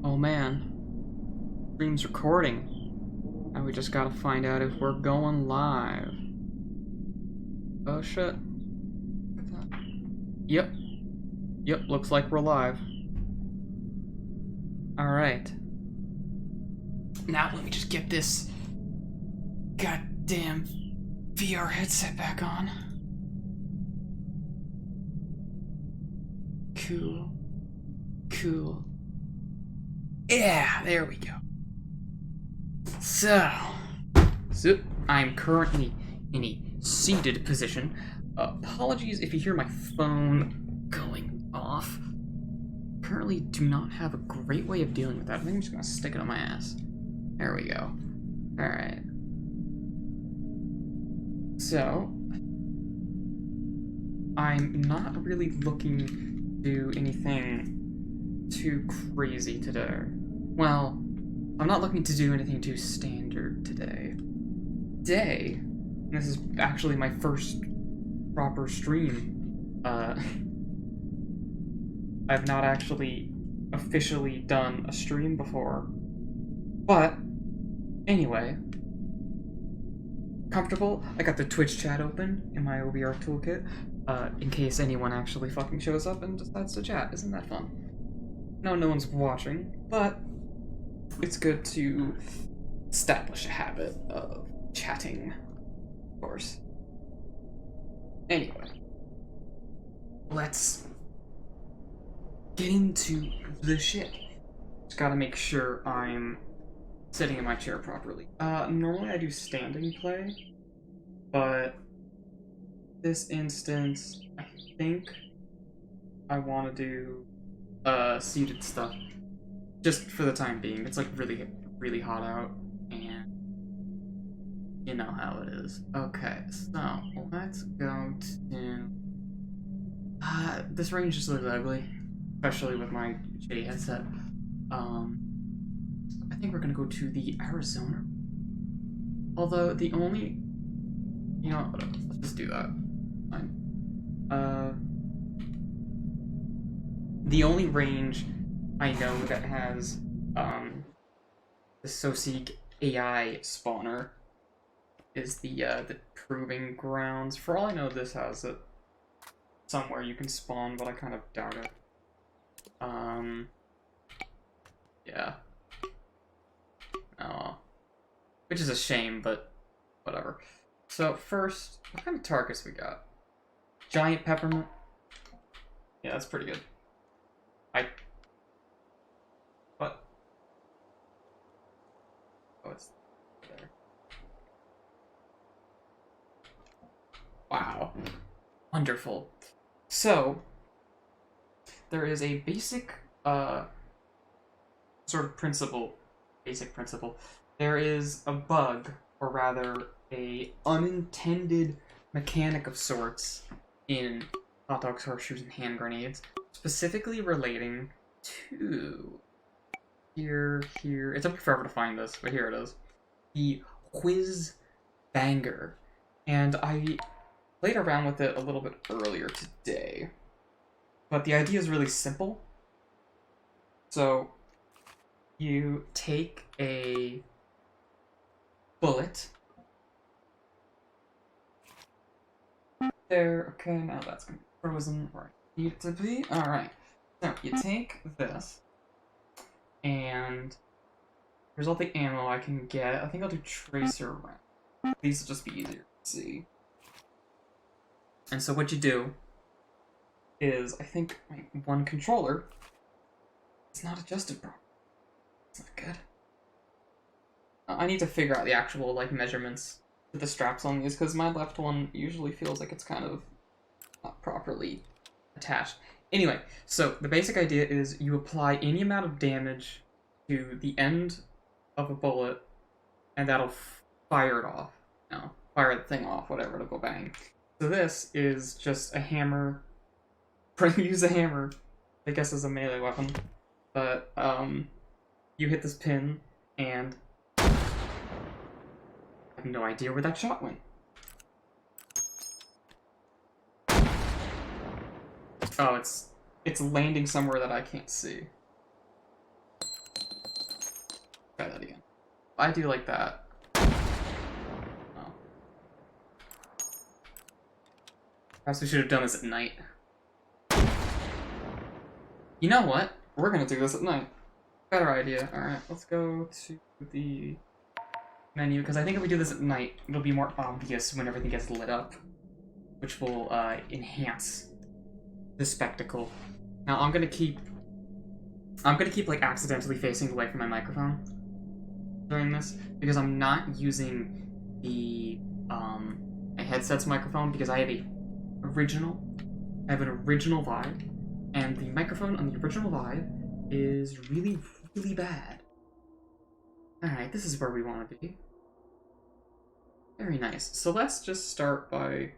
Oh man, stream's recording. And we just gotta find out if we're going live. Oh shit. Yep. Yep, looks like we're live. Alright. Now let me just get this goddamn VR headset back on. Cool. Cool. Yeah, there we go. So I'm currently in a seated position. Apologies if you hear my phone going off. Currently do not have a great way of dealing with that. I think I'm just gonna stick it on my ass. There we go. Alright. So I'm not really looking to do anything too crazy today. Well, I'm not looking to do anything too standard today. Today, this is actually my first proper stream. I've not actually officially done a stream before. But, anyway. Comfortable? I got the Twitch chat open in my OBR toolkit, in case anyone actually fucking shows up and decides to chat. Isn't that fun? No one's watching, but it's good to establish a habit of chatting, of course. Anyway, let's get into the shit. Just gotta make sure I'm sitting in my chair properly. Normally I do standing play, but this instance, I think I want to do seated stuff. Just for the time being. It's like really hot out, and you know how it is. Okay, so let's go to... this range just looks ugly, especially with my shitty headset. I think we're gonna go to the Arizona. Although the only... You know, let's just do that. Fine. The only range I know that has the Sosig AI spawner is the Proving Grounds. For all I know, this has it somewhere you can spawn, but I kind of doubt it. Yeah. Oh. Which is a shame, but whatever. So first, what kind of targets we got? Giant peppermint? Yeah, that's pretty good. What? Oh, it's there. Wow. Wonderful. So, there is a basic, sort of basic principle. There is a bug, or rather, a unintended mechanic of sorts in hot dogs, horseshoes, and hand grenades, specifically relating to here. It took me forever to find this, but here it is. The Whiz Banger. And I played around with it a little bit earlier today. But the idea is really simple. So, you take a bullet. There, okay, now that's gonna be frozen where I need it to be. Alright. So, you take this, and here's all the ammo I can get. I think I'll do tracer round. These will just be easier to see. And so what you do is, I think my one controller is not adjusted properly. It's not good. I need to figure out the actual, like, measurements for the straps on these, because my left one usually feels like it's kind of not properly attached. Anyway, so the basic idea is you apply any amount of damage to the end of a bullet, and that'll fire it off. No, fire the thing off, whatever, it'll go bang. So this is just a hammer. Use a hammer, I guess, as a melee weapon. But, you hit this pin, and I have no idea where that shot went. Oh, it's landing somewhere that I can't see. Try that again. I do like that. Oh. Perhaps we should have done this at night. You know what? We're gonna do this at night. Better idea. Alright, let's go to the menu, because I think if we do this at night, it'll be more obvious when everything gets lit up, which will enhance the spectacle. Now I'm gonna keep like accidentally facing away from my microphone during this, because I'm not using the my headset's microphone, because I have an original vibe, and the microphone on the original vibe is really, really bad. Alright, this is where we want to be. Very nice. So let's just start by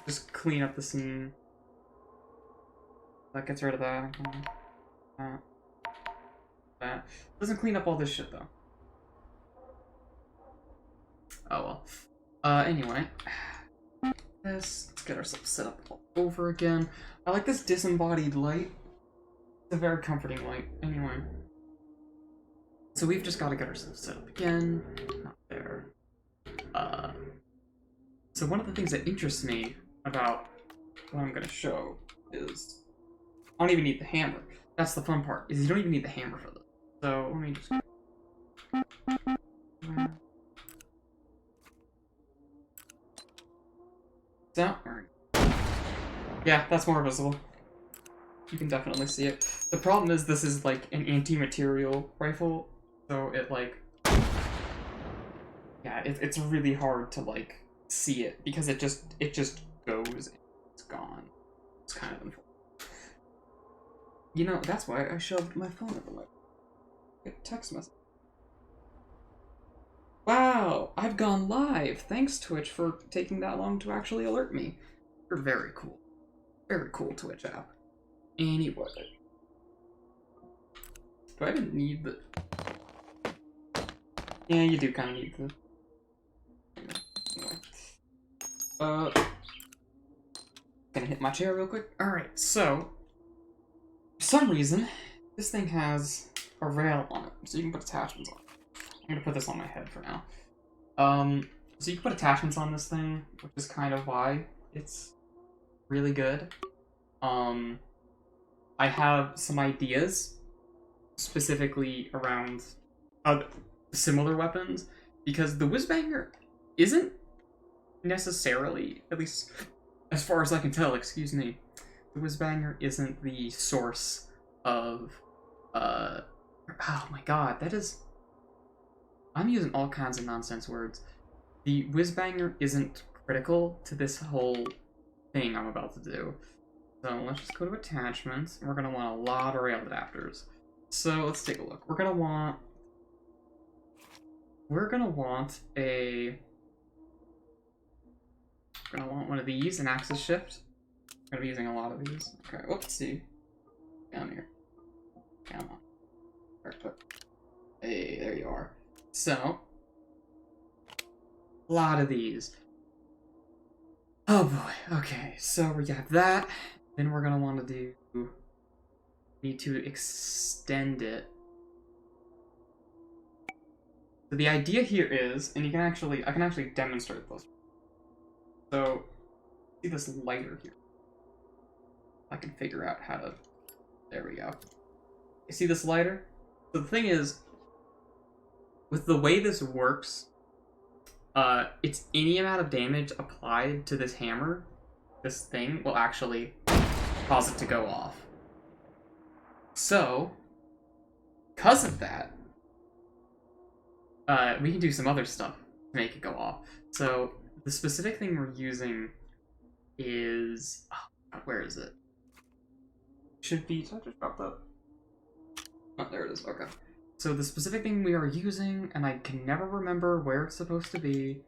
just clean up the scene. That gets rid of that. That. Doesn't clean up all this shit, though. Oh well. Anyway. Let's get ourselves set up all over again. I like this disembodied light. It's a very comforting light. Anyway. So we've just got to get ourselves set up again. Not there. So one of the things that interests me about what I'm going to show is I don't even need the hammer. That's the fun part, is you don't even need the hammer for this. So let me just... So, yeah, that's more visible. You can definitely see it. The problem is this is like an anti-material rifle, so it like... Yeah, it's really hard to like see it, because it just goes and it's gone. It's kind of unfortunate. You know, that's why I shoved my phone in the way. Get text message. Wow, I've gone live. Thanks, Twitch, for taking that long to actually alert me. You're very cool. Very cool, Twitch app. Anyway. Do I even need the... Yeah, you do kind of need the... Anyway. Gonna hit my chair real quick. Alright, so... For some reason, this thing has a rail on it, so you can put attachments on it. I'm gonna put this on my head for now. So you can put attachments on this thing, which is kind of why it's really good. I have some ideas, specifically around similar weapons, because the Whizbanger isn't necessarily, at least as far as I can tell, excuse me, the Whizbanger isn't the source of, oh my god, that is... I'm using all kinds of nonsense words. The Whizbanger isn't critical to this whole thing I'm about to do. So let's just go to attachments, and we're going to want a lot of rail adapters. So let's take a look. We're going to want one of these, an axis shift. I'm going to be using a lot of these. Okay, let's see. Down here. Come on. Perfect. Hey, there you are. So, a lot of these. Oh boy, okay, so we got that. Then we're gonna want to do... Need to extend it. So the idea here is, and I can actually demonstrate this. So, see this lighter here. I can figure out how to... There we go. You see this lighter? So the thing is, with the way this works, it's any amount of damage applied to this hammer, this thing, will actually cause it to go off. So, because of that, we can do some other stuff to make it go off. So, the specific thing we're using is... Oh, where is it? Should be... Did I just drop that? Oh, there it is. Okay. So the specific thing we are using, and I can never remember where it's supposed to be,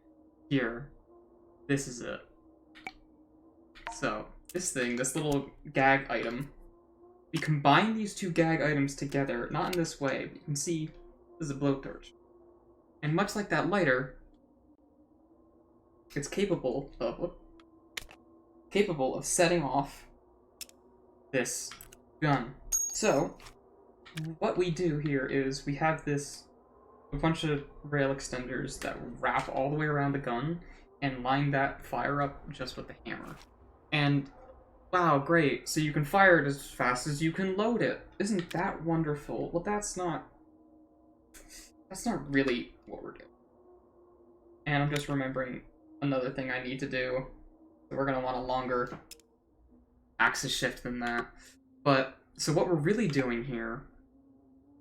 here. This is it. So, this thing, this little gag item, we combine these two gag items together, not in this way, but you can see this is a blowtorch. And much like that lighter, it's capable of setting off this gun. So, what we do here is we have a bunch of rail extenders that wrap all the way around the gun and line that fire up just with the hammer. And wow, great. So you can fire it as fast as you can load it. Isn't that wonderful? Well, that's not really what we're doing. And I'm just remembering another thing I need to do. So we're going to want a longer axis shift than that. But, so what we're really doing here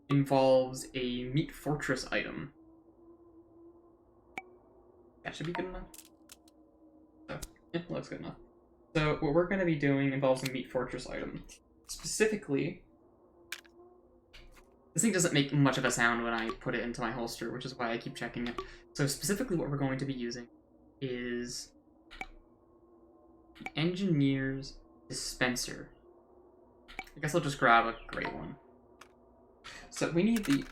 involves a Meat Fortress item. That should be good enough. So, yeah, looks good enough. So what we're going to be doing involves a Meat Fortress item. Specifically, this thing doesn't make much of a sound when I put it into my holster, which is why I keep checking it. So specifically what we're going to be using is the Engineer's Dispenser. I guess I'll just grab a gray one. So we need the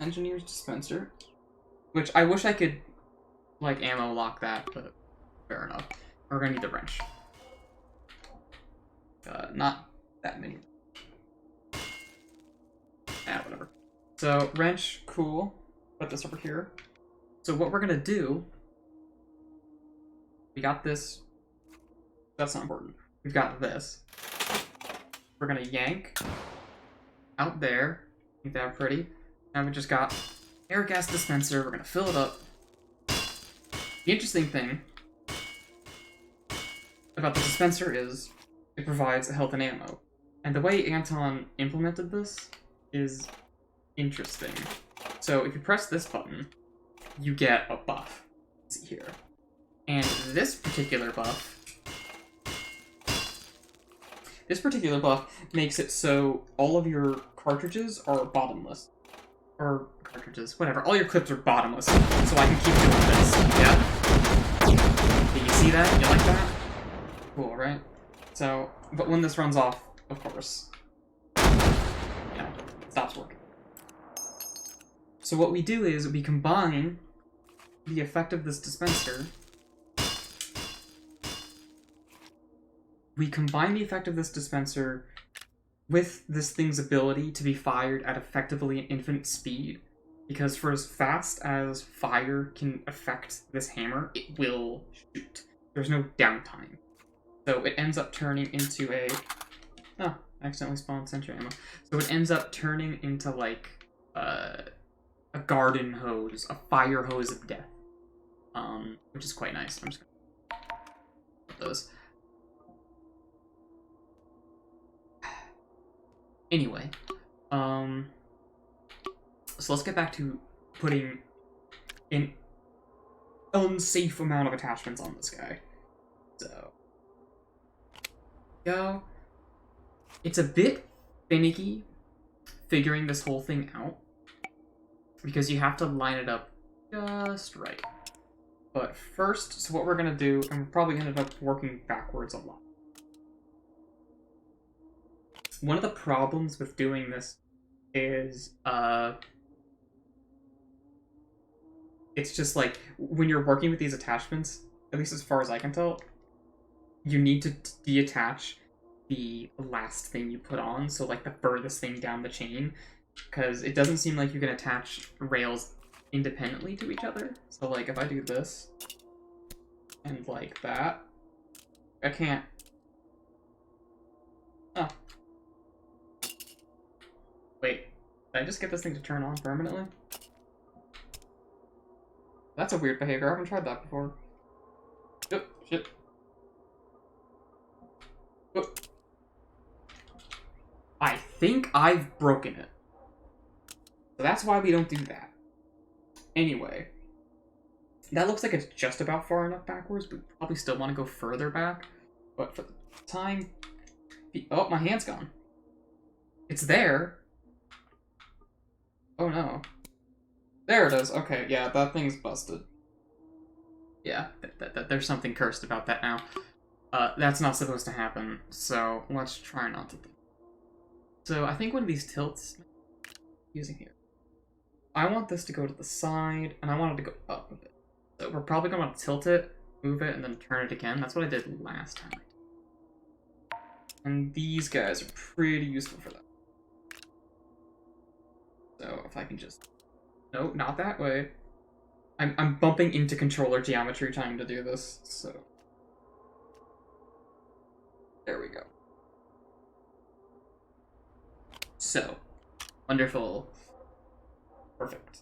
Engineer's Dispenser, which I wish I could, like, ammo lock that, but fair enough. We're gonna need the wrench. Not that many. Whatever. So, wrench, cool. Put this over here. So what we're gonna do, we got this. That's not important. We've got this. We're gonna yank out there. Ain't that pretty? Now we just got air gas dispenser. We're gonna fill it up. The interesting thing about the dispenser is it provides health and ammo. And the way Anton implemented this is interesting. So if you press this button, you get a buff. See here. And this particular buff makes it so all of your cartridges are bottomless. Or cartridges, whatever. All your clips are bottomless. So I can keep doing this. Yeah? Did you see that? You like that? Cool, right? So, but when this runs off, of course, yeah, it stops working. So what we do is we combine the effect of this dispenser. We combine the effect of this dispenser with this thing's ability to be fired at effectively an infinite speed. Because for as fast as fire can affect this hammer, it will shoot. There's no downtime. So it ends up turning into a... Oh, I accidentally spawned sentry ammo. So it ends up turning into, like, a garden hose, a fire hose of death. Which is quite nice. I'm just gonna put those. Anyway, so let's get back to putting an unsafe amount of attachments on this guy. So, go. It's a bit finicky figuring this whole thing out because you have to line it up just right. But first, so what we're gonna do, and we're probably gonna end up working backwards a lot. One of the problems with doing this is, it's just like, when you're working with these attachments, at least as far as I can tell, you need to detach the last thing you put on, so like the furthest thing down the chain, because it doesn't seem like you can attach rails independently to each other. So like, if I do this, and like that, I can't... Oh. Wait, did I just get this thing to turn on permanently? That's a weird behavior. I haven't tried that before. Oh, shit. Oh. I think I've broken it. So that's why we don't do that. Anyway. That looks like it's just about far enough backwards, but we probably still want to go further back. But for the time... Oh, my hand's gone. It's there. Oh no. There it is. Okay, yeah, that thing's busted. Yeah, there's something cursed about that now. That's not supposed to happen, so let's try not to think. So I think one of these tilts... using here. I want this to go to the side, and I want it to go up a bit. So we're probably going to tilt it, move it, and then turn it again. That's what I did last time. And these guys are pretty useful for that. So if I can just... No, not that way. I'm bumping into controller geometry trying to do this, so... There we go. So, wonderful. Perfect.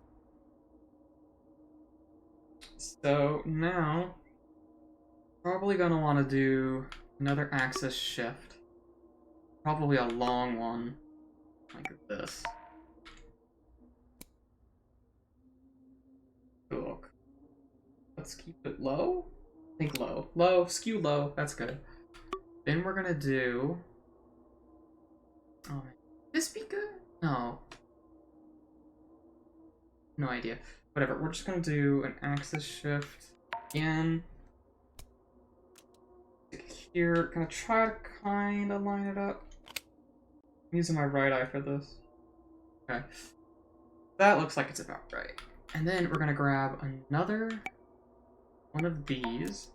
So now, probably gonna want to do another axis shift. Probably a long one, like this. Look. Let's keep it low. I think low. Low, skew low, that's good. Then we're gonna do... Oh, this be good? No. No idea. Whatever, we're just gonna do an axis shift again. Here, gonna try to kinda line it up. I'm using my right eye for this. Okay. That looks like it's about right. And then we're gonna grab another one of these.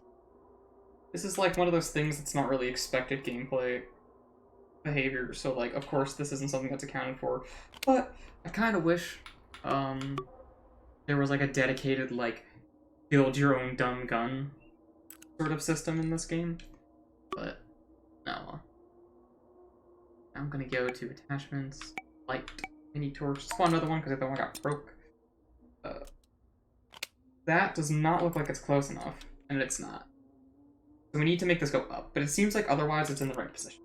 This is like one of those things that's not really expected gameplay behavior, so like, of course, this isn't something that's accounted for. But I kind of wish there was like a dedicated, like, build your own dumb gun sort of system in this game. But, no. I'm gonna go to attachments, light, mini torch, spawn another one because the other one got broke. That does not look like it's close enough, and it's not. So we need to make this go up, but it seems like otherwise it's in the right position.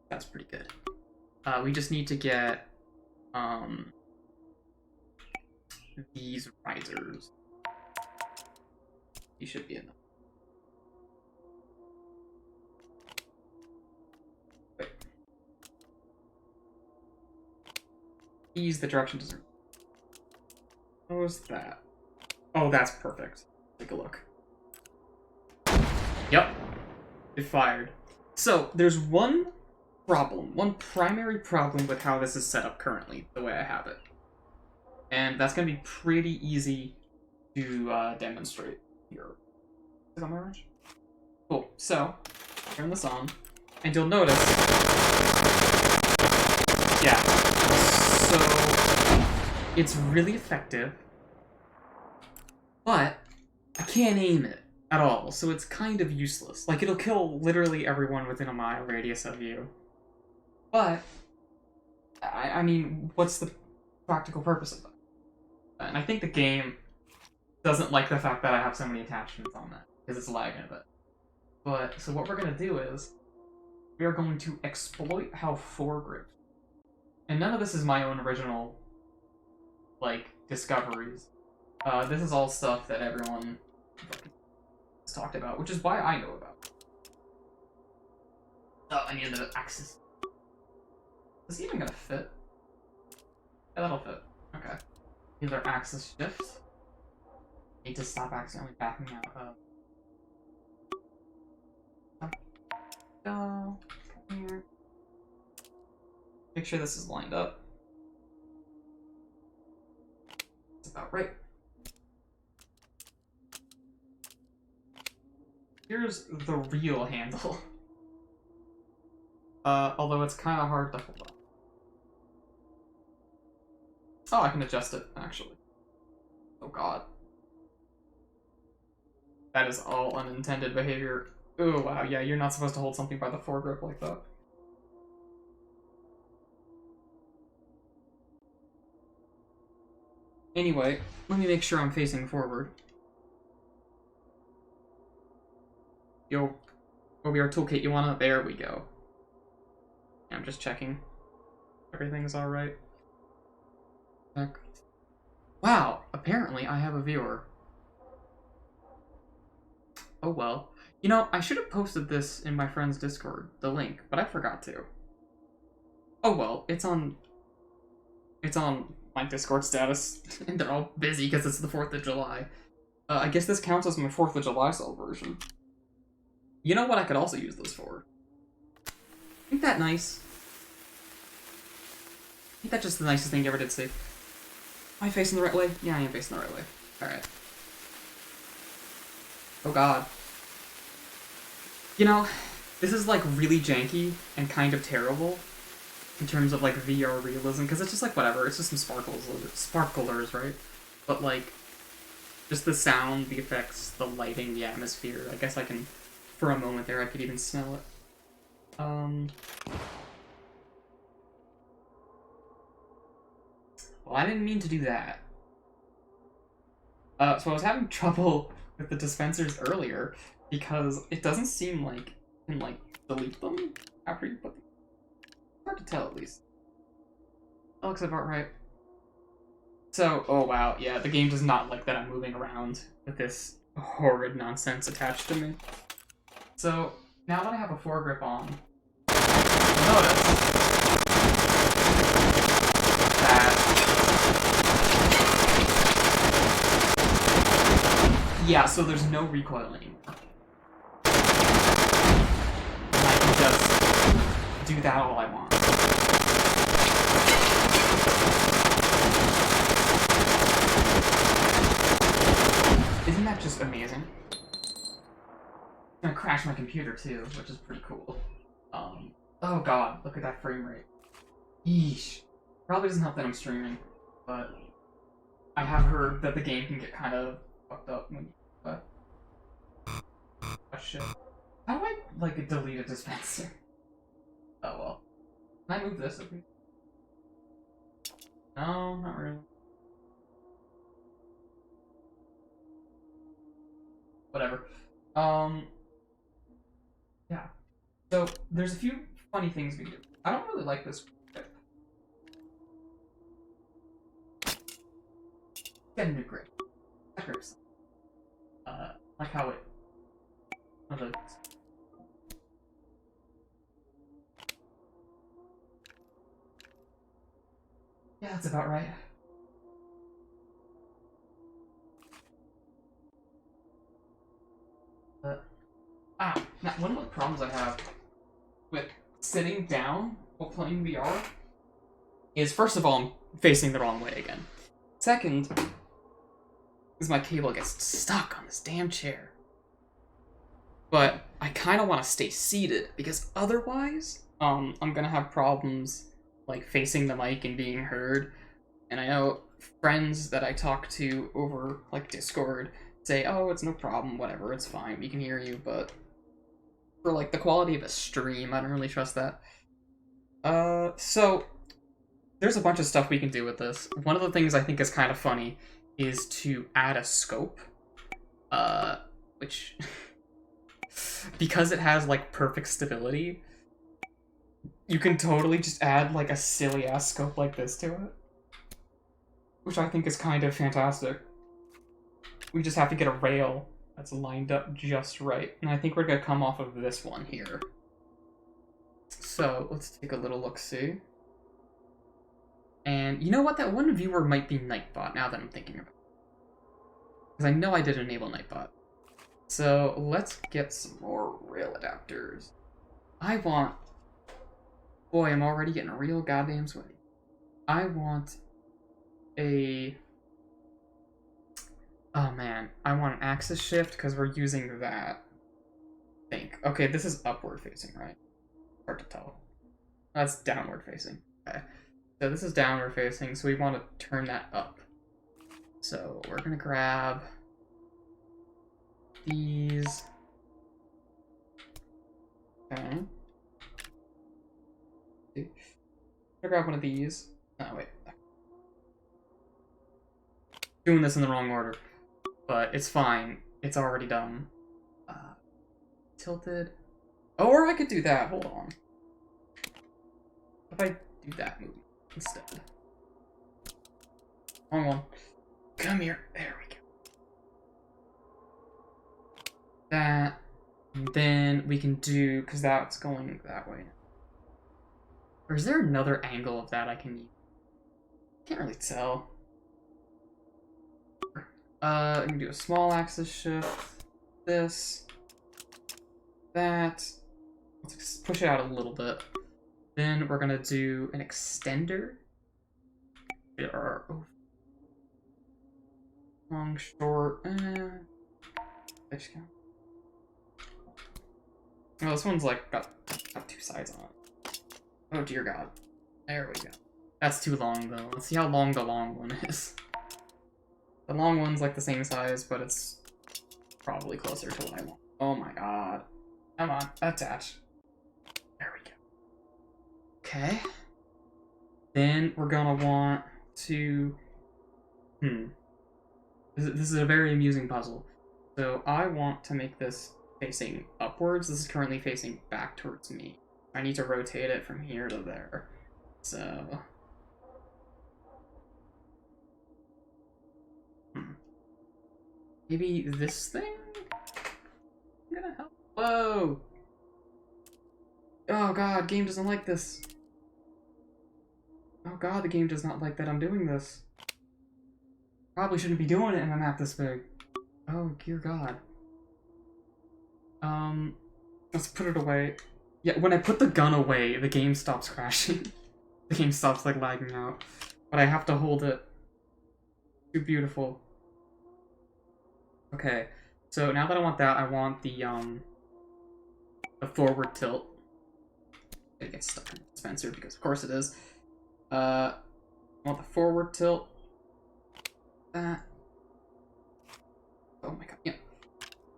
That's pretty good. We just need to get these risers. These should be enough. Wait. These, the direction doesn't... What was that? Oh, that's perfect. Take a look. Yep. It fired. So, there's one problem, one primary problem with how this is set up currently, the way I have it. And that's going to be pretty easy to demonstrate here. Is it on my range? Cool. So, turn this on, and you'll notice... Yeah. So, it's really effective, but I can't aim it at all, so it's kind of useless. Like, it'll kill literally everyone within a mile radius of you. But, I mean, what's the practical purpose of that? And I think the game doesn't like the fact that I have so many attachments on that, because it's lagging a bit. But, so what we're going to do is, we are going to exploit how foregrips. And none of this is my own original, like, discoveries. This is all stuff that everyone has talked about, which is why I know about it. Oh, I need the axis. Is it even gonna fit? Yeah, that'll fit. Okay. These are axis shifts. Need to stop accidentally backing out. Go. Come here. Make sure this is lined up. That's about right. Here's the real handle. Although it's kind of hard to hold up. Oh, I can adjust it, actually. Oh god. That is all unintended behavior. Oh wow, yeah, you're not supposed to hold something by the foregrip like that. Anyway, let me make sure I'm facing forward. Yo, OBR toolkit, you wanna? There we go. I'm just checking. Everything's alright. Check. Wow, apparently I have a viewer. Oh well. You know, I should have posted this in my friend's Discord, the link, but I forgot to. Oh well, it's on my Discord status, and they're all busy because it's the 4th of July. I guess this counts as my 4th of July celebration. You know what I could also use this for? Ain't that nice? Ain't that just the nicest thing you ever did see? Am I facing the right way? Yeah, I am facing the right way. Alright. Oh god. You know, this is like really janky and kind of terrible in terms of like VR realism, because it's just like whatever, it's just some sparklers, right? But like, just the sound, the effects, the lighting, the atmosphere, I guess I can, for a moment there, I could even smell it. Well, I didn't mean to do that. So I was having trouble with the dispensers earlier, because it doesn't seem like you can, like, delete them after you put them. It's hard to tell, at least. That looks about right. So, oh wow, yeah, the game does not like that I'm moving around with this horrid nonsense attached to me. So, now that I have a foregrip on, notice that, yeah, so there's no recoil anymore. And I can just do that all I want. Isn't that just amazing? I'm gonna crash my computer too, which is pretty cool. Oh god, look at that frame rate. Yeesh. Probably doesn't help that I'm streaming, but I have heard that the game can get kind of fucked up when you oh shit. How do I, like, delete a dispenser? Oh well. Can I move this? Okay. No, not really. Whatever. Yeah. So, there's a few funny things we can do. I don't really like this grip. Get a new grip. That grip's like how it... Yeah, that's about right. Now, one of the problems I have with sitting down while playing VR is, first of all, I'm facing the wrong way again. Second, is my cable gets stuck on this damn chair. But I kind of want to stay seated, because otherwise, I'm gonna have problems, like, facing the mic and being heard. And I know friends that I talk to over, like, Discord say, oh, it's no problem, whatever, it's fine, we can hear you, but for, like, the quality of a stream, I don't really trust that. So, there's a bunch of stuff we can do with this. One of the things I think is kind of funny is to add a scope, which, because it has, like, perfect stability, you can totally just add, like, a silly-ass scope like this to it, which I think is kind of fantastic. We just have to get a rail that's lined up just right, and I think we're gonna come off of this one here. So, let's take a little look-see. And you know what? That one viewer might be Nightbot, now that I'm thinking about it. Because I know I did enable Nightbot. So, let's get some more rail adapters. I want... Boy, I'm already getting real goddamn sweaty. I want a... Oh man, I want an axis shift because we're using that. I think. Okay, this is upward facing, right? Hard to tell. That's downward facing. Okay. So this is downward facing, so we want to turn that up. So we're gonna grab these. Okay. I'm gonna grab one of these. Oh wait. Doing this in the wrong order. But it's fine. It's already done. Tilted. Oh, or I could do that. Hold on. If I do that movie instead. Wrong one. Come here. There we go. That. And then we can do... Because that's going that way. Or is there another angle of that I can use? Can't really tell. I can do a small axis shift. This. That. Let's push it out a little bit. Then we're gonna do an extender. There are long, short. Oh, this one's like got two sides on it. Oh dear God. There we go. That's too long though. Let's see how long the long one is. The long one's like the same size, but it's probably closer to what I want. Oh my God. Come on, attach. There we go. Okay. Then we're gonna want to... This is a very amusing puzzle. So I want to make this facing upwards. This is currently facing back towards me. I need to rotate it from here to there. So... Maybe this thing? I'm gonna help. Whoa! Oh God, game doesn't like this. Oh God, the game does not like that I'm doing this. Probably shouldn't be doing it in a map this big. Oh dear God. Let's put it away. Yeah, when I put the gun away, the game stops crashing. The game stops like lagging out. But I have to hold it. Too beautiful. Okay, so now that I want that, I want the forward tilt. It gets stuck in the dispenser because of course it is. I want the forward tilt. That. Oh my God, yeah.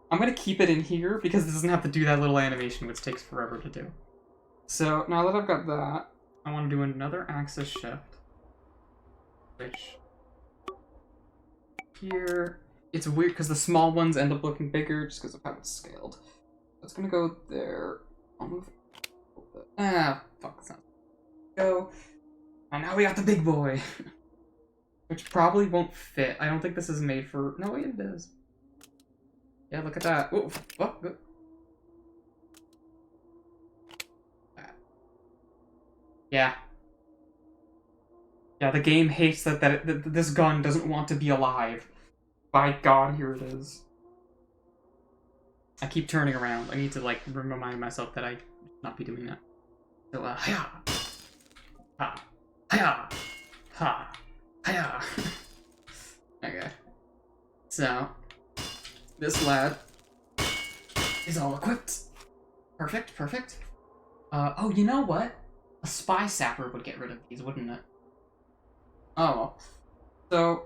I'm gonna keep it in here because it doesn't have to do that little animation, which takes forever to do. So now that I've got that, I want to do another axis shift. Which here. It's weird because the small ones end up looking bigger just because of how it's scaled. So it's gonna go there. I'll move it a little bit. Ah, fuck, that's not. Go. And now we got the big boy. Which probably won't fit. I don't think this is made for... No, wait, it is. Yeah, look at that. Whoa, oh, good. Yeah. Yeah, the game hates that this gun doesn't want to be alive. By God, here it is. I keep turning around. I need to, like, remind myself that I should not be doing that. So, ha! Ha! Ha! Ha! Ha! Okay. So, this lad is all equipped. Perfect, perfect. Oh, you know what? A spy sapper would get rid of these, wouldn't it? Oh. So...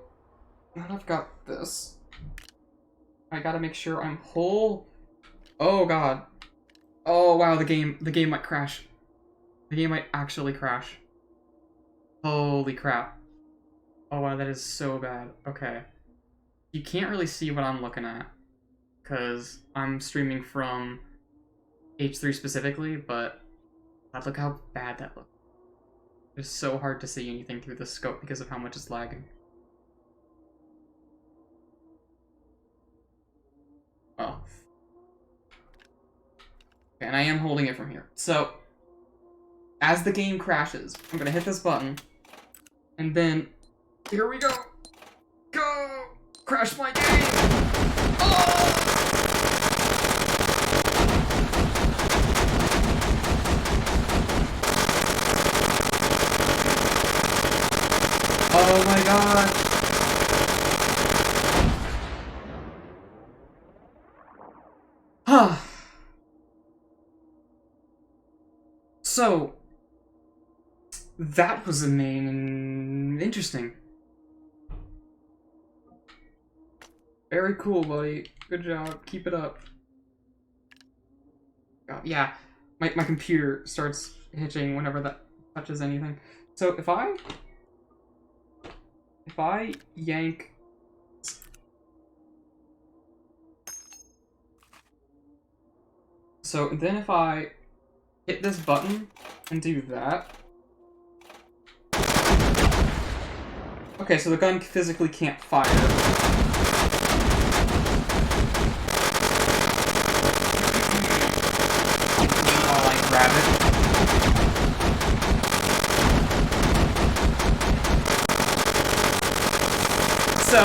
now that I've got this, I gotta make sure I'm whole. Oh God. Oh wow, the game might crash. The game might actually crash. Holy crap. Oh wow, that is so bad. Okay. You can't really see what I'm looking at, because I'm streaming from H3 specifically, but look how bad that looks. It's so hard to see anything through the scope because of how much it's lagging. Oh. Okay, and I am holding it from here. So, as the game crashes, I'm gonna hit this button, and then, here we go! Go! Crash my game! Oh! Oh my God! So, that was interesting. Very cool, buddy. Good job. Keep it up. Yeah, my computer starts hitching whenever that touches anything. So if I yank... So then if I hit this button and do that... Okay, so the gun physically can't fire. While I grab it. So...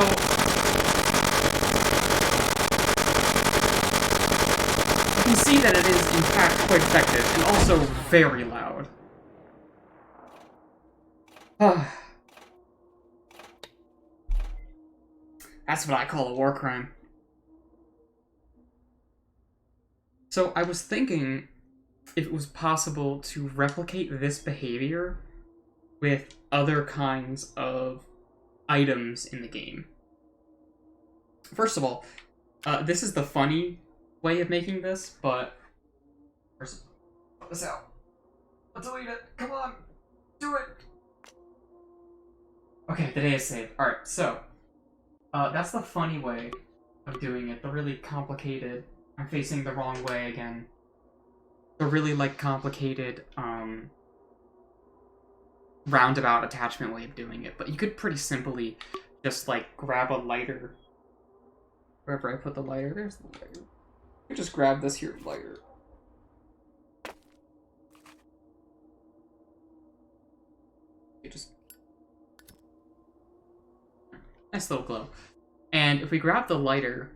you can see that it is, in fact, quite effective, and also very loud. That's what I call a war crime. So I was thinking if it was possible to replicate this behavior with other kinds of items in the game. First of all, this is the funny way of making this, but first, put this out. Let's delete it. Come on, do it. Okay, the day is saved. All right, so that's the funny way of doing it. The really complicated. I'm facing the wrong way again. The really complicated roundabout attachment way of doing it, but you could pretty simply just grab a lighter. Wherever I put the lighter, there's the lighter. You just grab this here lighter. You just nice little glow. And if we grab the lighter,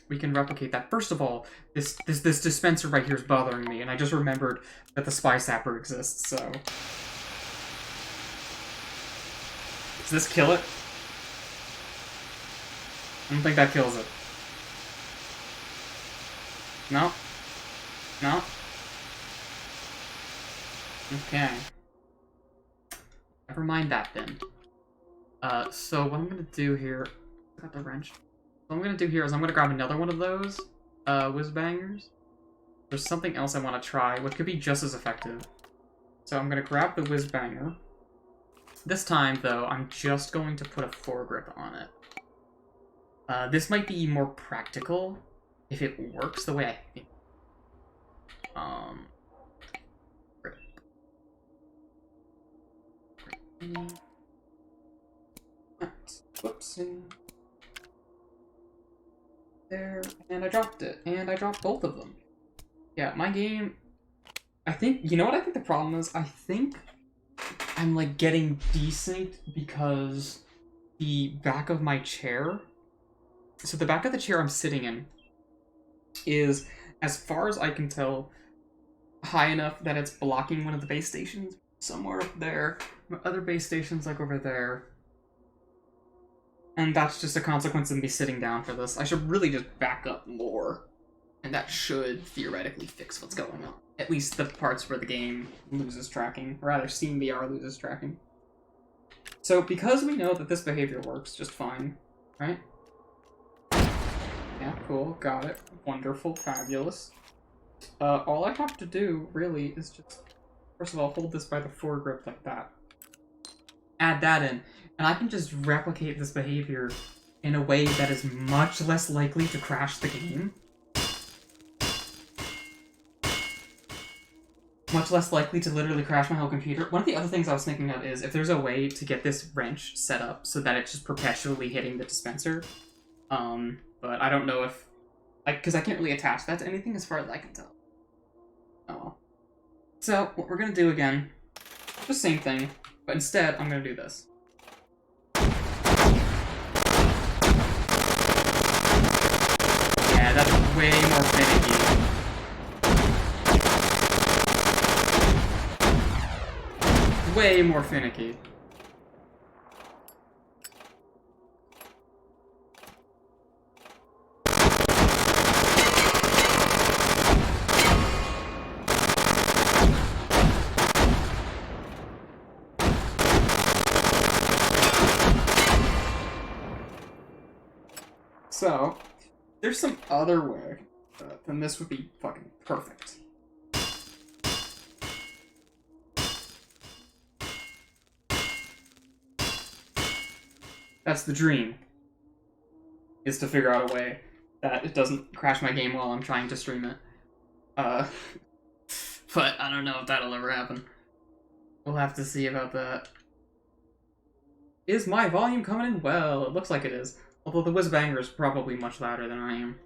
we can replicate that. First of all, this dispenser right here is bothering me, and I just remembered that the spy sapper exists, so. Does this kill it? I don't think that kills it. No? No? Okay. Never mind that then. So what I'm gonna do here... I got the wrench. What I'm gonna do here is I'm gonna grab another one of those, whiz bangers. There's something else I want to try, which could be just as effective. So I'm gonna grab the whiz banger. This time, though, I'm just going to put a foregrip on it. This might be more practical if it works the way I think. Grip. Whoopsie. There, and I dropped it, and I dropped both of them. Yeah, my game, I think, you know what I think the problem is? I think I'm getting desynced because the back of my chair, so the back of the chair I'm sitting in is, as far as I can tell, high enough that it's blocking one of the base stations somewhere up there. My other base station's over there. And that's just a consequence of me sitting down for this. I should really just back up more. And that should theoretically fix what's going on. At least the parts where the game loses tracking. Or rather, Steam VR loses tracking. So, because we know that this behavior works just fine, right? Yeah, cool, got it. Wonderful, fabulous. All I have to do, really, is just, first of all, hold this by the foregrip like that. Add that in. And I can just replicate this behavior in a way that is much less likely to crash the game. Much less likely to literally crash my whole computer. One of the other things I was thinking of is if there's a way to get this wrench set up so that it's just perpetually hitting the dispenser. But I don't know if... because I can't really attach that to anything as far as I can tell. Oh well. So, what we're gonna do again, the same thing, but instead I'm gonna do this. Yeah, that's way more finicky. Way more finicky. So, there's some other way, then this would be fucking perfect. That's the dream, is to figure out a way that it doesn't crash my game while I'm trying to stream it. But I don't know if that'll ever happen. We'll have to see about that. Is my volume coming in? Well, it looks like it is. Although the whiz-banger is probably much louder than I am.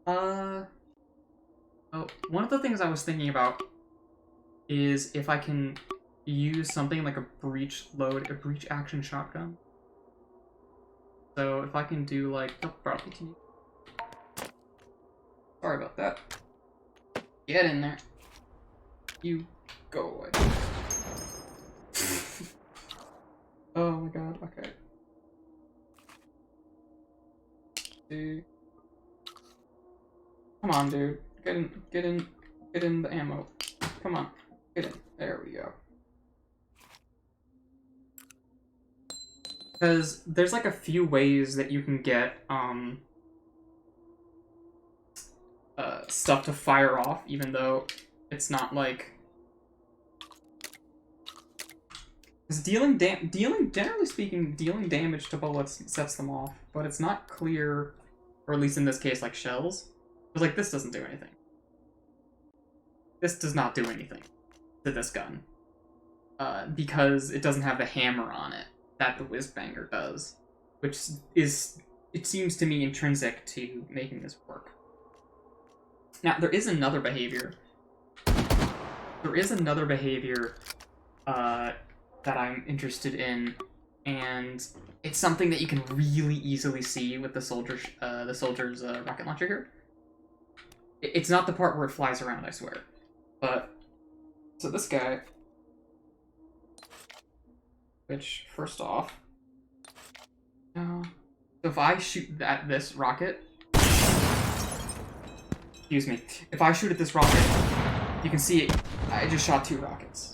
Oh. Oh, one of the things I was thinking about is if I can use something like a breach action shotgun. So if I can do oh, probably can you... Sorry about that. Get in there. You go away. Oh my god, okay. Come on, dude. Get in the ammo. Come on. Get in. There we go. Because there's like a few ways that you can get stuff to fire off, even though it's not like... Because generally speaking, dealing damage to bullets sets them off, but it's not clear, or at least in this case, like shells. Because like this doesn't do anything. This does not do anything to this gun. Because it doesn't have the hammer on it that the whiz-banger does. Which is, it seems to me, intrinsic to making this work. Now, there is another behavior. That I'm interested in, and it's something that you can really easily see with the soldier's rocket launcher here. It's not the part where it flies around, I swear. But, so this guy, which, first off, so if I shoot at this rocket, excuse me, if I shoot at this rocket, you can see it, I just shot 2 rockets.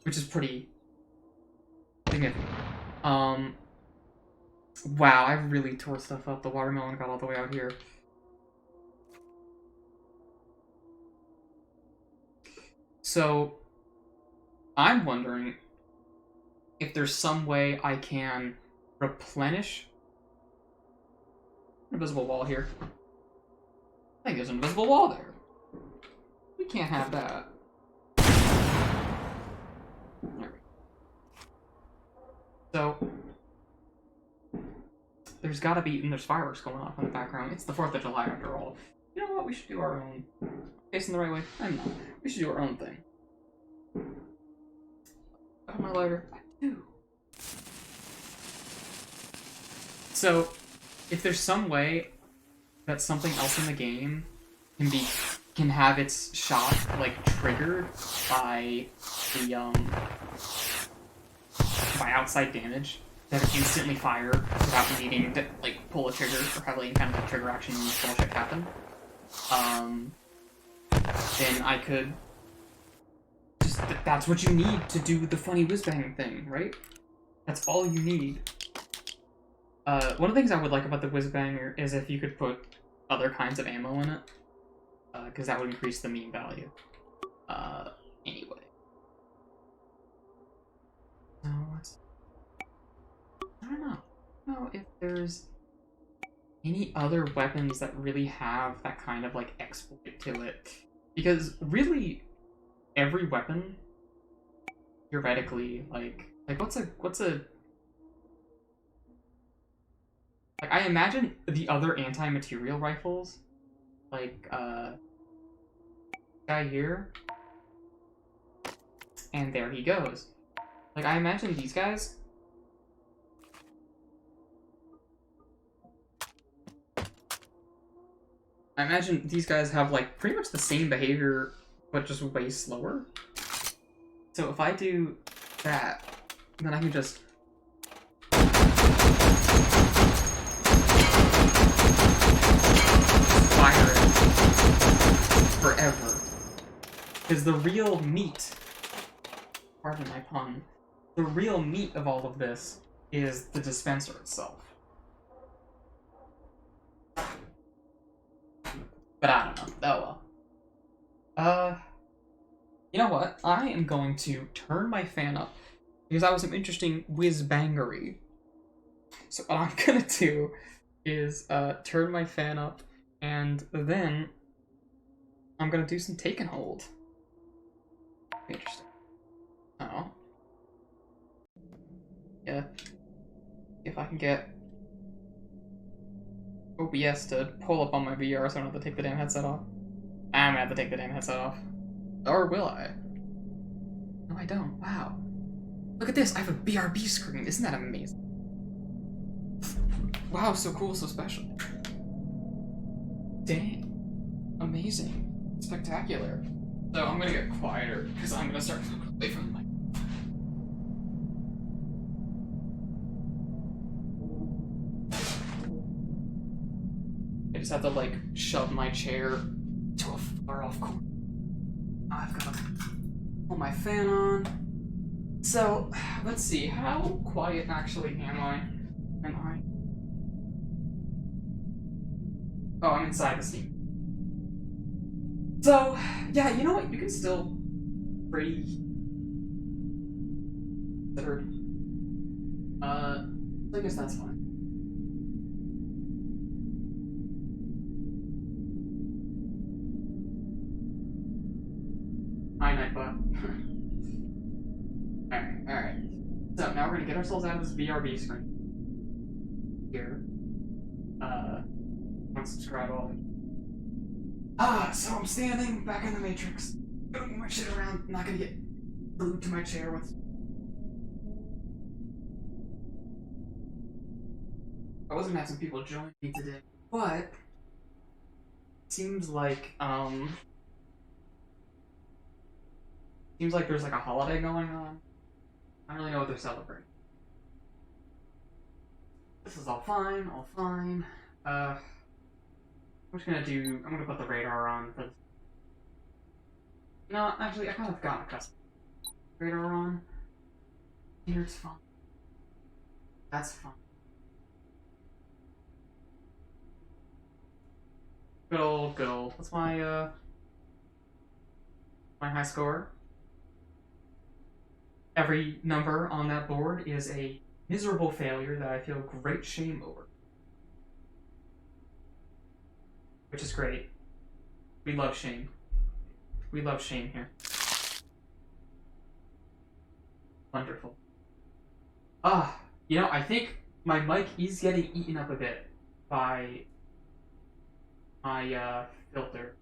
Which is pretty significant. Wow, I really tore stuff up. The watermelon got all the way out here. So, I'm wondering if there's some way I can replenish... Invisible wall here. I think there's an invisible wall there. We can't have that. So, there's gotta be, and there's fireworks going off in the background. It's the 4th of July after all. You know what? We should do our own. Facing the right way? I'm not. We should do our own thing. Oh, my lighter. I do. So, if there's some way that something else in the game can have its shot, like, triggered by the, by outside damage that would instantly fire without needing to like pull a trigger or have any kind of like, trigger action bullshit happen, then I could just that's what you need to do the funny whiz-bang thing, right? That's all you need. One of the things I would like about the whiz-banger is if you could put other kinds of ammo in it, because that would increase the mean value. Anyway. So I don't know if there's any other weapons that really have that kind of like exploit to it, because really every weapon theoretically like what's a like I imagine the other anti-material rifles like guy here, and there he goes. Like, I imagine these guys... I imagine these guys have, like, pretty much the same behavior, but just way slower. So if I do that, then I can just... fire it forever. Because the real meat... Pardon my pun. The real meat of all of this is the dispenser itself. But I don't know. Oh well. You know what? I am going to turn my fan up because that was some interesting whiz-bangery. So what I'm gonna do is turn my fan up, and then I'm gonna do some take and hold. Interesting. Oh. Yeah. If I can get OBS to pull up on my VR so I don't have to take the damn headset off. I'm gonna have to take the damn headset off. Or will I? No, I don't. Wow. Look at this! I have a BRB screen! Isn't that amazing? Wow, so cool, so special. Dang. Amazing. Spectacular. So I'm gonna get quieter, because I'm gonna start moving away from the mic. I just have to like shove my chair to a far off corner. I've got to put my fan on. So let's see, how quiet actually am I? Oh, I'm inside the Steam. So yeah, you know what? You can still pretty. I guess that's fine. Hi, Nightbot. Alright. So now we're gonna get ourselves out of this BRB screen. Here. Unsubscribe all. So I'm standing back in the Matrix. Gonna move my shit around. Not gonna get glued to my chair with. I was gonna have some people join me today, but seems like there's like a holiday going on. I don't really know what they're celebrating. This is all fine, I'm just gonna I'm gonna put the radar on for this. No, actually, I kind of got a custom radar on. Here it's fine. That's fine. Good old. What's my high score? Every number on that board is a miserable failure that I feel great shame over. Which is great. We love shame. We love shame here. Wonderful. You know, I think my mic is getting eaten up a bit by my filter.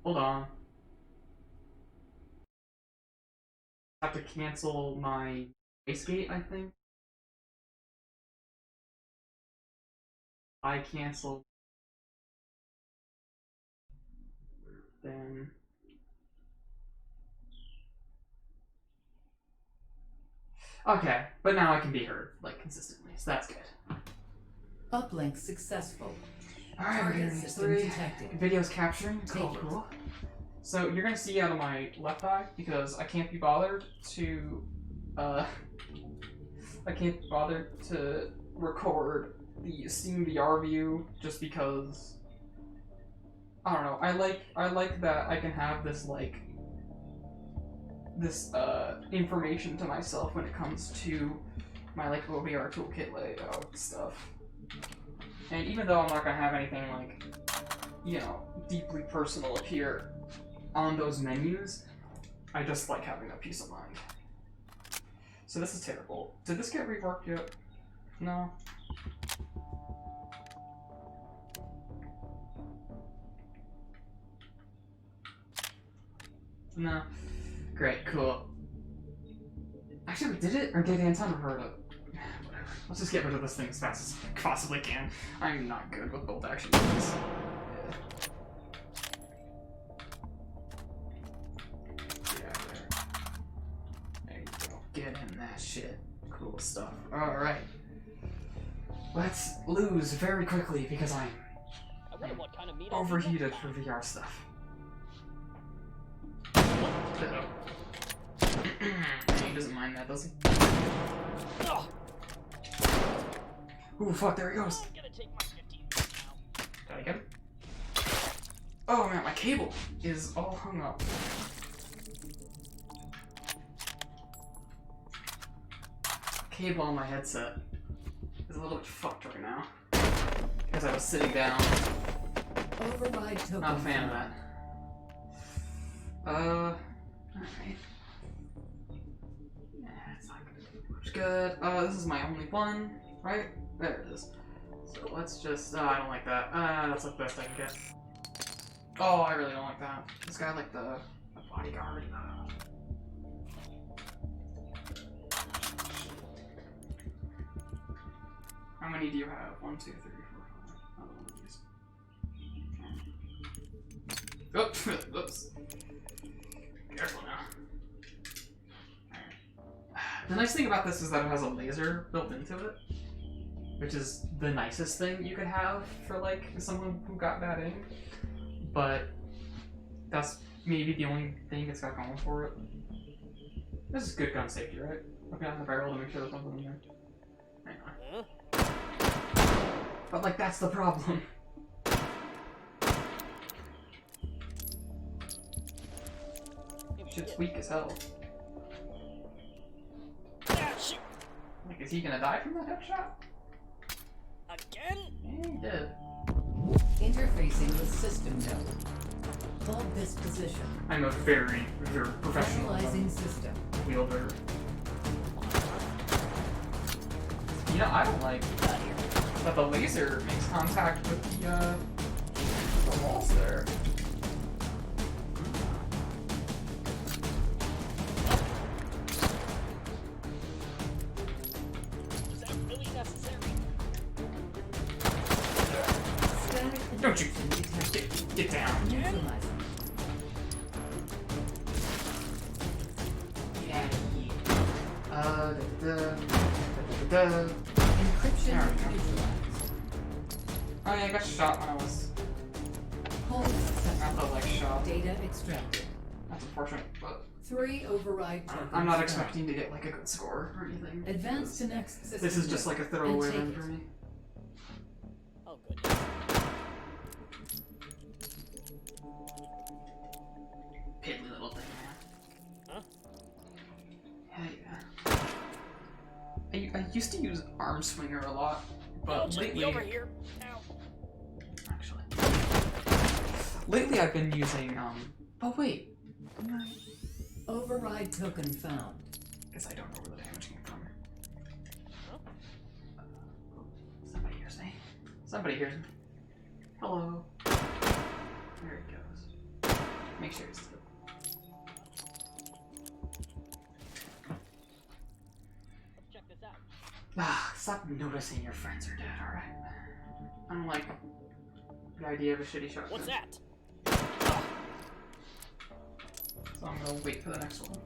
Hold on. I have to cancel my wastegate, I think. I cancel. Then. Okay, but now I can be heard, like, consistently, so that's good. Uplink successful. Alright, we're getting these 3 videos capturing. Cool. So you're gonna see out of my left eye because I can't be bothered to record the Steam VR view just because I don't know. I like that I can have this information to myself when it comes to my like OVR toolkit layout stuff. And even though I'm not gonna have anything like, you know, deeply personal appear on those menus, I just like having that peace of mind. So this is terrible. Did this get reworked yet? No. No. Great, cool. Actually, did it? Or did Anton refer to it? Whatever. Let's just get rid of this thing as fast as I possibly can. I'm not good with bolt action moves. Get in that shit. Cool stuff. Alright. Let's lose very quickly because I'm overheated for VR stuff. He doesn't mind that, does he? Ooh, fuck, there he goes. Did I get him? Oh man, my cable is all hung up. Cable on my headset is a little bit fucked right now because I was sitting down. Override token. Not a fan of that. Alright. Yeah, it's not gonna be much good. This is my only one, right? There it is. So let's just. I don't like that. That's the best I can get. Oh, I really don't like that. This guy like the bodyguard. How many do you have? 1, 2, 3, 4, 5. Another one of these. Oops. Oops. Careful now. Alright. The nice thing about this is that it has a laser built into it. which is the nicest thing you could have for like someone who got bad aim. But that's maybe the only thing it's got going for it. This is good gun safety, right? Looking at the barrel to make sure there's nothing in there. Anyway. But like that's the problem. Shit's weak as hell. Like, is he gonna die from that headshot? Again? Yeah, he did. Interfacing with system node. Hold this position. I'm a very, very professional Analyzing system. wielder. You know, I don't like that the laser makes contact with the walls there. Is that really necessary? Static Don't you encryption detected. get down. Neutralizing. Yeah. Da. Encryption There we go. neutralized. Oh yeah, I got shot when I was Hold at successful. the like shot. Data extracted. That's unfortunate, but 3 override tokens. I'm not found. expecting to get like a good score or anything. Advance to next system. This is just like a throwaway And take run it. for me. Oh, good. Piddly little thing, man. Huh? Yeah. I used to use arm swinger a lot, Oh, but just lately, be over here. Ow. actually, lately I've been using Oh wait, Override token found. guess I don't know where the damage came from. Huh? Somebody hears me. Somebody hears me. Hello. There he goes. Make sure he's still. Check this out. Ah, stop noticing your friends are dead, alright? I don't like the idea of a shitty shotgun. What's that? So I'm gonna wait for the next one.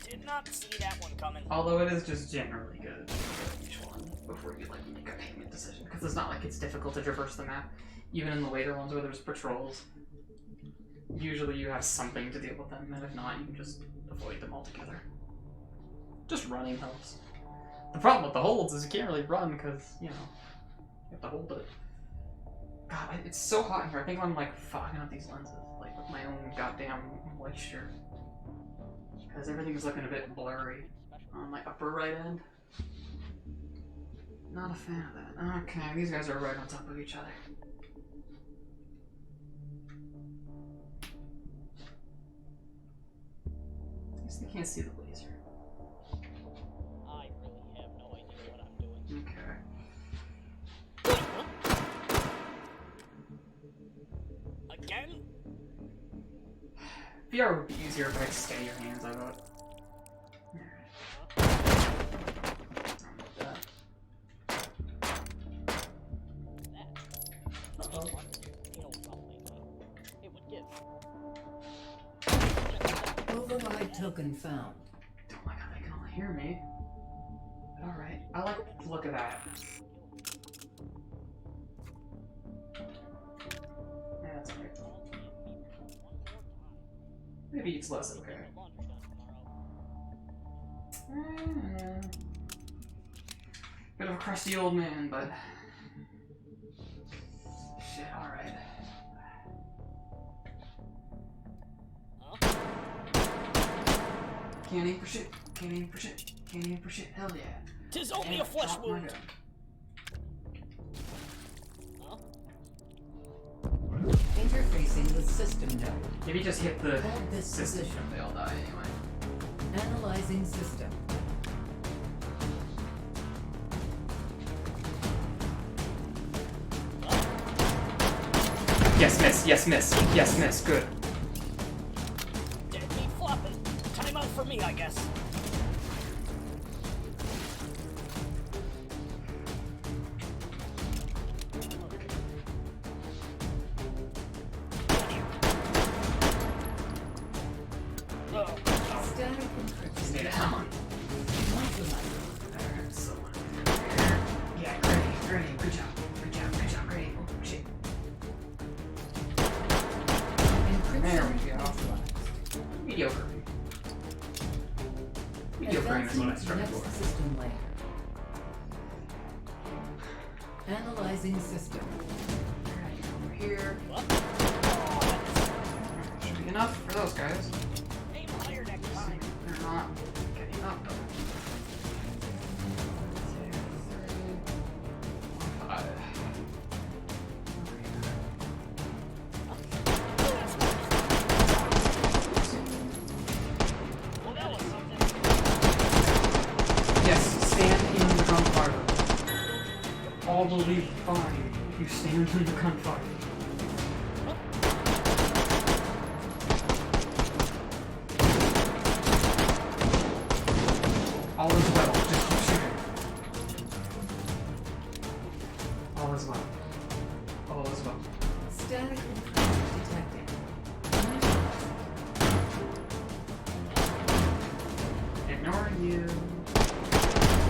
Did not see that one coming. Although it is just generally good for each one before you like make a payment decision. Because it's not like it's difficult to traverse the map. Even in the later ones where there's patrols, usually you have something to deal with them, and if not, you can just avoid them altogether. Just running helps. The problem with the holds is you can't really run because, you know, you have to hold it. God, it's so hot in here. I think I'm like fogging up these lenses, like with my own goddamn moisture. Because everything is looking a bit blurry on my upper right end. Not a fan of that. Okay, these guys are right on top of each other. I guess they can't see the laser. I really have no idea what I'm doing. Okay. Again? VR would be easier if I could stay your hands, I bet. Uh-oh. You know, probably, but it would give. Override token found. Don't like how they can all hear me. But alright. I like the look of that. Yeah, that's okay. Maybe it's less okay. Bit of a crusty old man, but shit, alright. Can't aim for shit, can't aim for shit, can't aim for shit, hell yeah. Tis only Yeah, a flesh drop my wound. gun. Huh? Interfacing with system node. Maybe just hit the Hold this system, position. they all die anyway. Analyzing system. Yes, miss, yes, miss, yes, miss, good. Didn't need flopping. Time out for me, I guess. Static encryption. Stay down. Neutralizing. Alright, so yeah, gritty, There we go. neutralized. Mediocre. Mediocre aim is what I Advancing to started next for. system layer. Analyzing system. Alright, over here. What? Should be enough for those guys. Aim higher next time. They're not getting up though. 2, 3, 5. Well, that was something. Yes, stand in the gunfire. All will be fine if you stand in the gunfire. All is well, just keep shooting. All is well. All is well. Static encryption detected. Ignore you.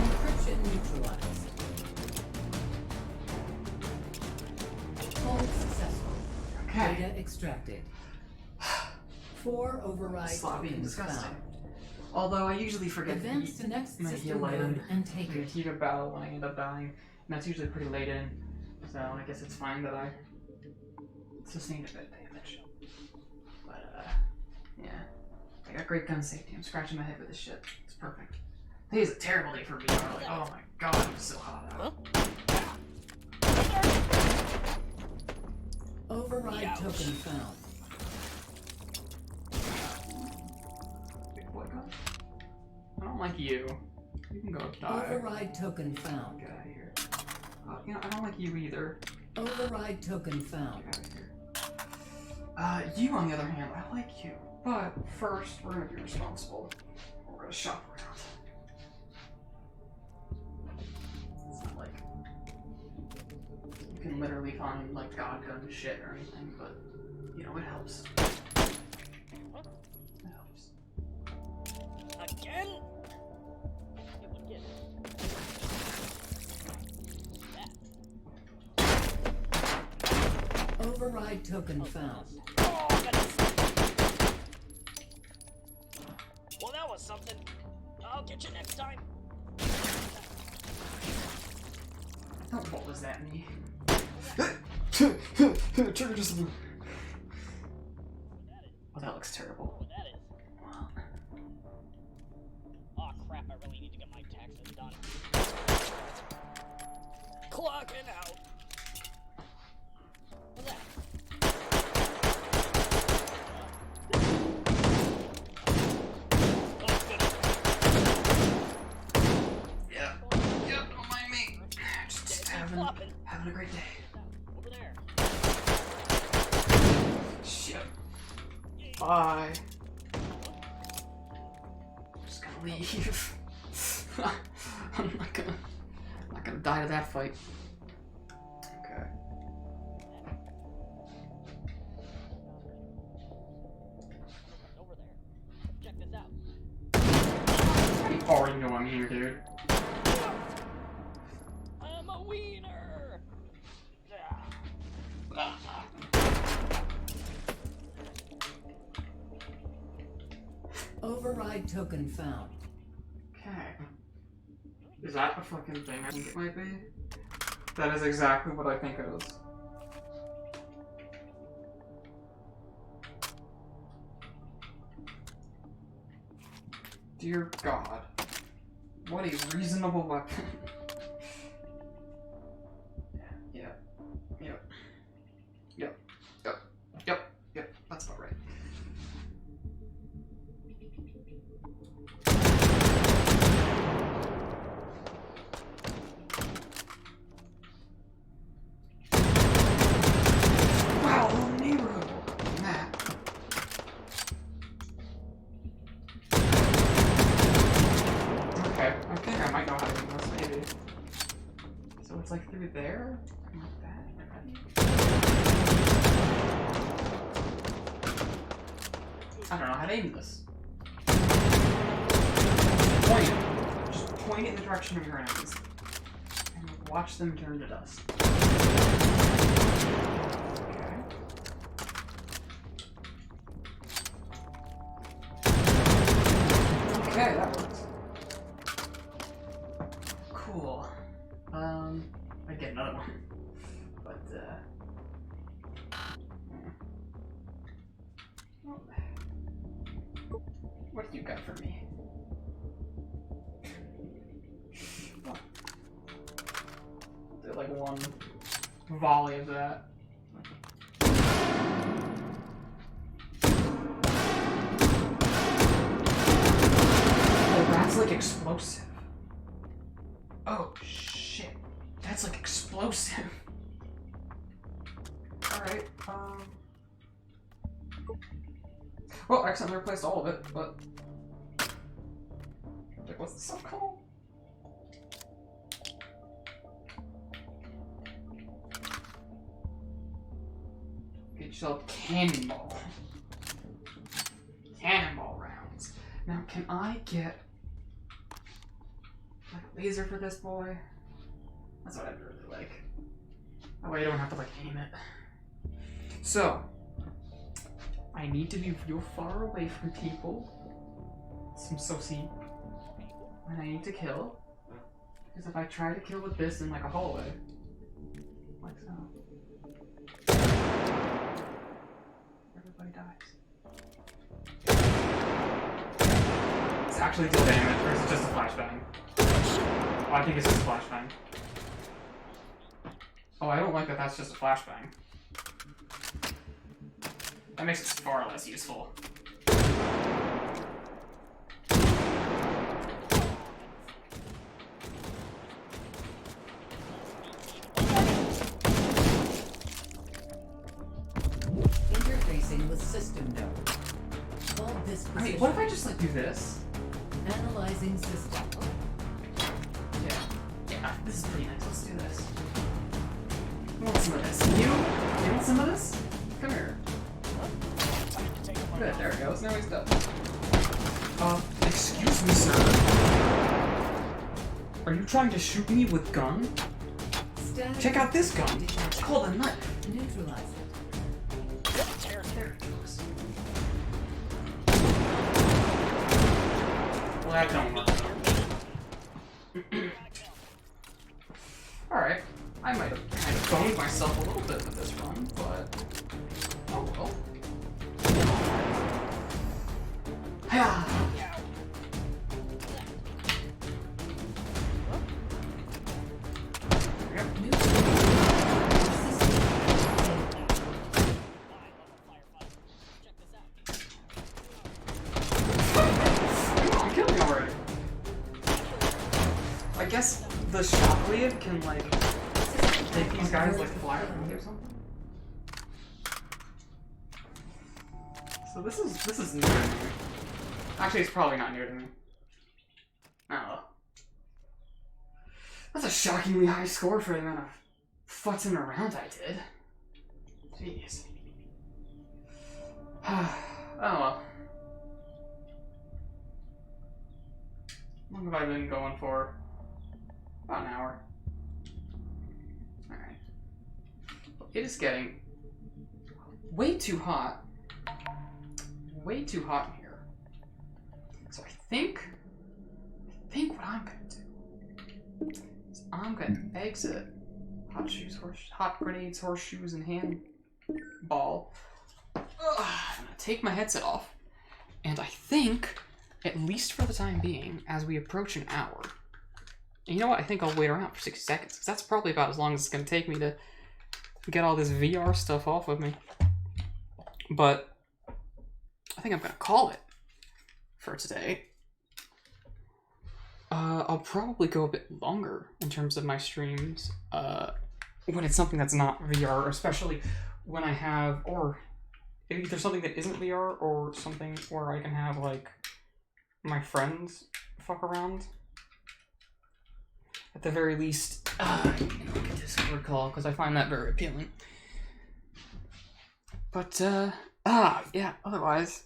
Encryption neutralized. Hold successful. Okay. Data extracted. 4 override Sloppy and tokens disgusting. found. Although I usually forget Advance to next my system heal item. node and take I it. heat a battle when I end up dying. And that's usually pretty late in. So I guess it's fine that I sustained a bit of damage. But yeah. I got great gun safety. I'm scratching my head with this shit. It's perfect. Today is a terrible day for VR. Like, oh my god, it's so hot out. Override Ouch. token found. Big boy gun. I don't like you. You can go die. Override token found. Get out of here. You know, I don't like you either. Override token found. Get out of here. You, on the other hand, I like you. But first, we're gonna be responsible. We're gonna shop around. It's not like you can literally find like god gun shit or anything, but you know, it helps. It helps. Again? It would get. That. Override token found. Oh, goodness. Well, that was something. I'll get you next time. Oh, what was that me? Trigger just. What that is. Oh, that looks terrible. What that is. Wow. Oh crap! I really need to get my taxes done. Clocking out. What's that? Oh, goodness. Yeah. Yep, don't mind me. Just having a great day. Over there. Shit. Bye. I'm just gonna leave. I'm not gonna die to that fight. Okay. Over there. Check this out. You already know I'm here, dude. I'm a wiener. Override token found. Okay. Is that a fucking thing I think it might be? That is exactly what I think it is. Dear God. What a reasonable weapon. Yep. That's about right. Wow, whole neighborhood. That. Okay, I think I might know how to do this, maybe. So it's like through there? Something like that? I don't know how to aim this. Point it. Just point it in the direction of your enemies. And watch them turn to dust. Okay. but what do you got for me? Do like one volley of that. Oh, that's like explosive. Oh shit, that's like explosive. Alright, well, I accidentally replaced all of it, but... Like, what's the stuff called? Get yourself cannonball. Cannonball rounds. Now, can I get like a laser for this boy? That's what I'd really like. That way I don't have to like aim it. So, I need to be real far away from people. Some soci. And I need to kill. Because if I try to kill with this in like a hallway, like so, everybody dies. It's actually deal damage, or is it just a flashbang? Oh, I think it's just a flashbang. Oh, I don't like that that's just a flashbang. That makes it far less useful. Interfacing with system node. Hold this position. Wait, what if I just like do this? Analyzing system. Yeah, this is pretty nice. Let's do this. I want some of this. You want some of this? Come here. Good, there it goes. Now he's done. Excuse me, sir. Are you trying to shoot me with gun? Check out this gun. It's called a knife. Neutralize it. There it goes. Well, that don't work. Alright. I might have kind of boned myself a little bit with this run, but... Oh well. I'm killing already. I guess the shockwave can like make these guys like fly around or something. So this is new to me. Actually, it's probably not new to me. Oh. That's a shockingly high score for the amount of futzing around I did. Jeez. Oh well. How long have I been going for? About an hour. Alright. It is getting way too hot. Way too hot in here. So I think what I'm gonna do is I'm gonna exit hot grenades, horseshoes, and handball. I'm gonna take my headset off, and I think, at least for the time being, as we approach an hour, and you know what? I think I'll wait around for 60 seconds, because that's probably about as long as it's gonna take me to get all this VR stuff off of me. But I think I'm gonna call it for today. I'll probably go a bit longer in terms of my streams when it's something that's not VR, especially when I have, or either something that isn't VR or something where I can have like my friends fuck around. At the very least, like a Discord call, because I find that very appealing. But yeah, otherwise.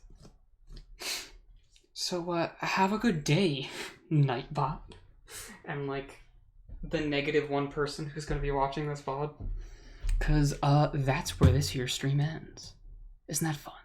So, have a good day, Nightbot. And, like, the -1 person who's gonna be watching this VOD. Because, that's where this here stream ends. Isn't that fun?